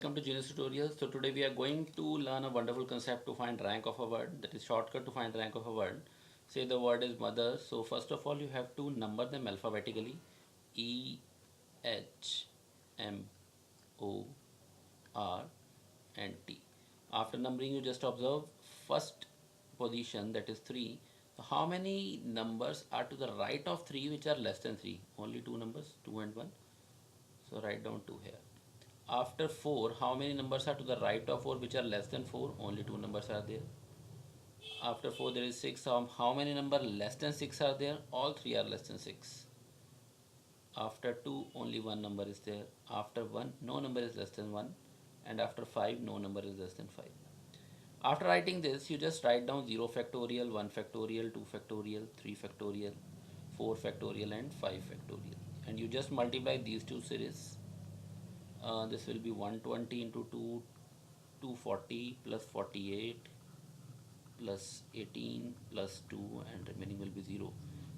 Welcome to Genius Tutorials. So today we are going to learn a wonderful concept to find rank of a word, that is shortcut to find rank of a word. Say the word is mother. So first of all you have to number them alphabetically. E, H, M, O, R and T. After numbering you just observe first position, that is 3. So how many numbers are to the right of 3 which are less than 3? Only two numbers, 2 and 1. So write down 2 here. After 4, how many numbers are to the right of 4 which are less than 4? Only 2 numbers are there. After 4 there is 6. How many numbers less than 6 are there? All 3 are less than 6. After 2 only 1 number is there. After 1 no number is less than 1. And after 5 no number is less than 5. After writing this you just write down 0 factorial, 1 factorial, 2 factorial, 3 factorial, 4 factorial and 5 factorial. And you just multiply these two series. This will be 120 into 2, 240 plus 48 plus 18 plus 2 and remaining will be 0.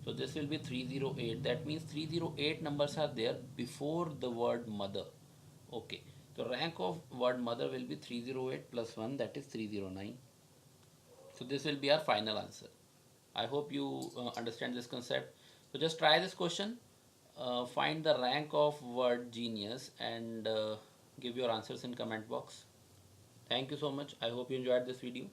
So this will be 308. That means 308 numbers are there before the word mother. Okay. So rank of word mother will be 308 plus 1, that is 309. So this will be our final answer. I hope you understand this concept. So just try this question. Find the rank of word genius and give your answers in comment box. Thank you so much. I hope you enjoyed this video.